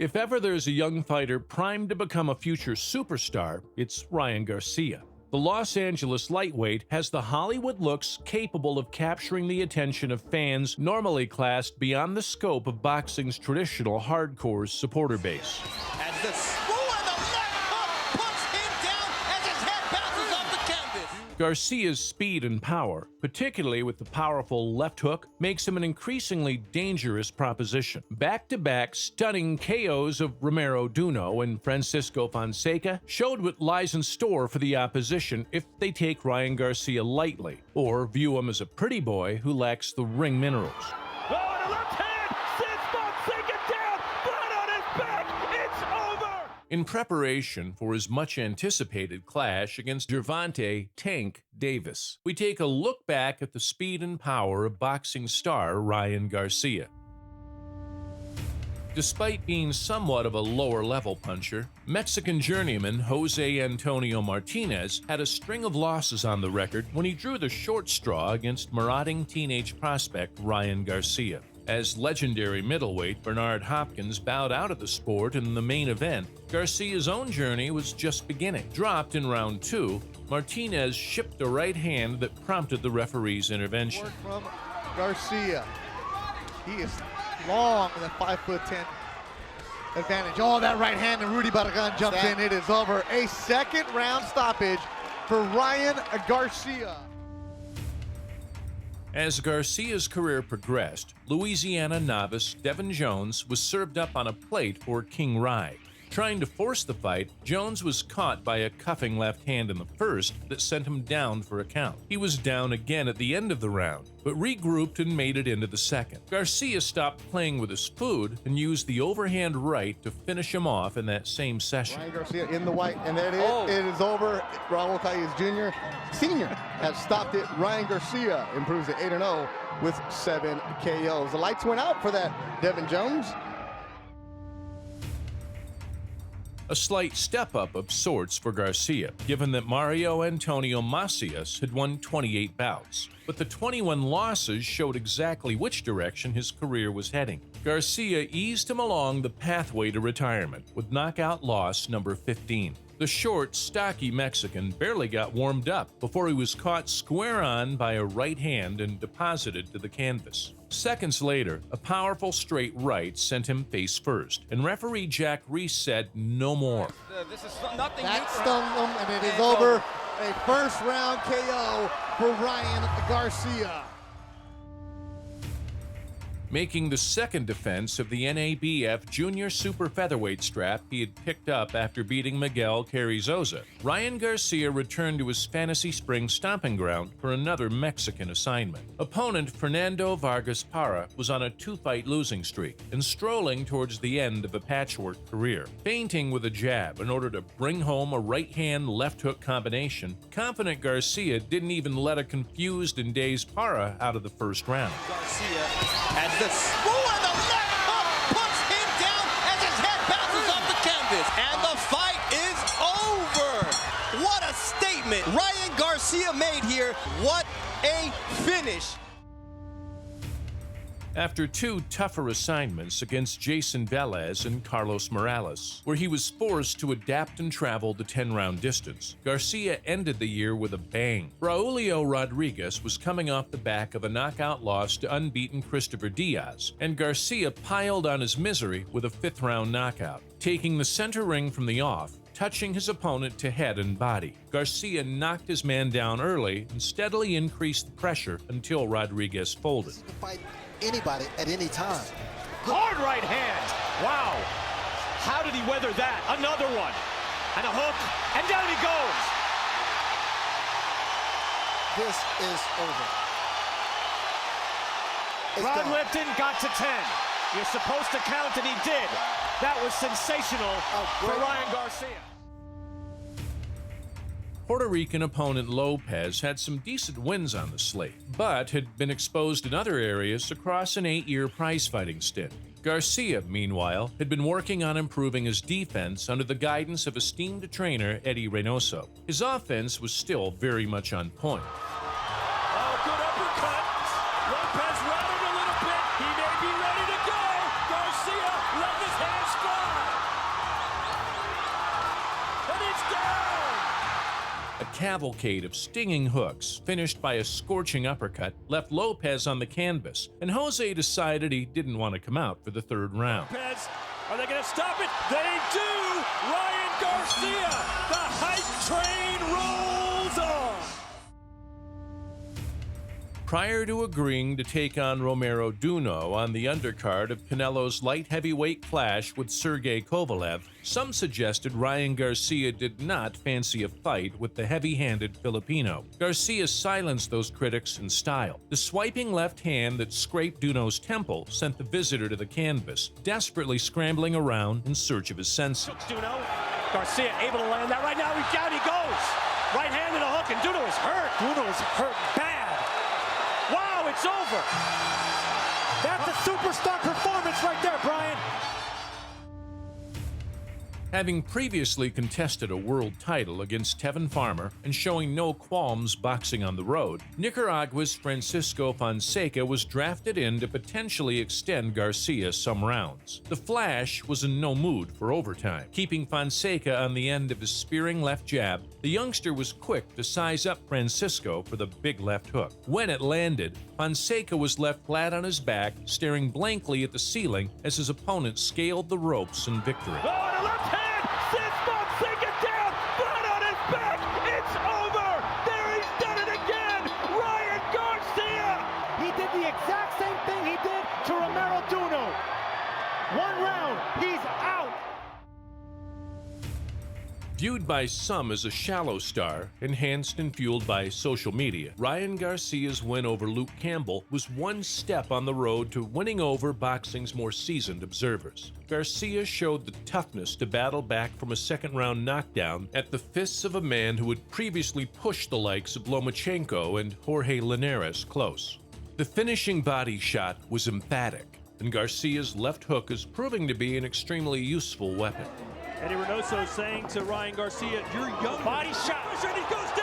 If ever there's a young fighter primed to become a future superstar, it's Ryan Garcia. The Los Angeles lightweight has the Hollywood looks capable of capturing the attention of fans normally classed beyond the scope of boxing's traditional hardcore supporter base. As the spool and the left hook puts him down as his head bounces off the canvas. Garcia's speed and power, particularly with the powerful left hook, makes him an increasingly dangerous proposition. Back-to-back stunning KOs of Romero and Francisco Fonseca showed what lies in store for the opposition if they take Ryan Garcia lightly, or view him as a pretty boy who lacks the ring minerals. Oh, and a left hand sends Fonseca down, flat on his back, it's over! In preparation for his much-anticipated clash against Gervonta "Tank" Davis, we take a look back at the speed and power of boxing star Ryan Garcia. Despite being somewhat of a lower-level puncher, Mexican journeyman Jose Antonio Martinez had a string of losses on the record when he drew the short straw against marauding teenage prospect Ryan Garcia. As legendary middleweight Bernard Hopkins bowed out of the sport in the main event, Garcia's own journey was just beginning. Dropped in round 2, Martinez shipped a right hand that prompted the referee's intervention. From Garcia. He is long with a 5'10" advantage. Oh, that right hand, and Rudy Barragan jumps in. It is over. A second round stoppage for Ryan Garcia. As Garcia's career progressed, Louisiana novice Devin Jones was served up on a plate for King Rye. Trying to force the fight, Jones was caught by a cuffing left hand in the first that sent him down for a count. He was down again at the end of the round, but regrouped and made it into the second. Garcia stopped playing with his food and used the overhand right to finish him off in that same session. Ryan Garcia in the white, and there it is. Oh. It is over. Raul Calles Jr. Sr. has stopped it. Ryan Garcia improves to 8-0 with 7 KOs. The lights went out for that Devin Jones. A slight step-up of sorts for Garcia, given that Mario Antonio Macias had won 28 bouts. But the 21 losses showed exactly which direction his career was heading. Garcia eased him along the pathway to retirement with knockout loss number 15. The short, stocky Mexican barely got warmed up before he was caught square on by a right hand and deposited to the canvas. Seconds later, a powerful straight right sent him face first, and referee Jack Reese said no more. This is nothing that new. stung him, and it is over. A first round KO for Ryan Garcia. Making the second defense of the NABF Junior Super Featherweight strap he had picked up after beating Miguel Carrizosa, Ryan Garcia returned to his Fantasy Springs stomping ground for another Mexican assignment. Opponent Fernando Vargaspara was on a 2-fight losing streak and strolling towards the end of a patchwork career. Feinting with a jab in order to bring home a right-hand left-hook combination, confident Garcia didn't even let a confused and dazed Para out of the first round. Garcia as the spool and the left hook puts him down as his head bounces off the canvas. And the fight is over. What a statement Ryan Garcia made here. What a finish. After 2 tougher assignments against Jason Velez and Carlos Morales, where he was forced to adapt and travel the 10-round distance, Garcia ended the year with a bang. Braulio Rodriguez was coming off the back of a knockout loss to unbeaten Christopher Diaz, and Garcia piled on his misery with a 5th-round knockout, taking the center ring from the off, touching his opponent to head and body. Garcia knocked his man down early and steadily increased the pressure until Rodriguez folded. Anybody at any time. Hard right hand. Wow. How did he weather that? Another one. And a hook. And down he goes. This is over. Ron Lipton got to 10. You're supposed to count, and he did. That was sensational for Ryan Garcia. Puerto Rican opponent Lopez had some decent wins on the slate, but had been exposed in other areas across an 8-year prize-fighting stint. Garcia, meanwhile, had been working on improving his defense under the guidance of esteemed trainer Eddie Reynoso. His offense was still very much on point. Oh, good uppercut. Lopez routed a little bit. He may be ready to go. Garcia let his hands fly. cavalcade of stinging hooks, finished by a scorching uppercut, left Lopez on the canvas, and Jose decided he didn't want to come out for the third round. Lopez, are they going to stop it? They do! Ryan Garcia, the hype train rolls on! Prior to agreeing to take on Romero on the undercard of Canelo's light heavyweight clash with Sergey Kovalev, some suggested Ryan Garcia did not fancy a fight with the heavy-handed Filipino. Garcia silenced those critics in style. The swiping left hand that scraped Duno's temple sent the visitor to the canvas, desperately scrambling around in search of his senses. Duno, Garcia able to land that right now. Down he goes. Right hand and a hook, and Duno is hurt. Duno is hurt bad. Wow, it's over. That's a superstar performance right there, Brian. Having previously contested a world title against Tevin Farmer and showing no qualms boxing on the road, Nicaragua's Francisco Fonseca was drafted in to potentially extend Garcia some rounds. The Flash was in no mood for overtime. Keeping Fonseca on the end of his spearing left jab, the youngster was quick to size up Francisco for the big left hook. When it landed, Fonseca was left flat on his back, staring blankly at the ceiling as his opponent scaled the ropes in victory. Oh, and a left hand! Sits Fonseca down! Flat on his back! It's over! There, he's done it again! Ryan Garcia! He did the exact same thing he did to Romero Duno. 1 round, he's out! Viewed by some as a shallow star, enhanced and fueled by social media, Ryan Garcia's win over Luke Campbell was one step on the road to winning over boxing's more seasoned observers. Garcia showed the toughness to battle back from a second-round knockdown at the fists of a man who had previously pushed the likes of Lomachenko and Jorge Linares close. The finishing body shot was emphatic, and Garcia's left hook is proving to be an extremely useful weapon. Eddie Reynoso saying to Ryan Garcia, "You're young." Body shot. And he goes down.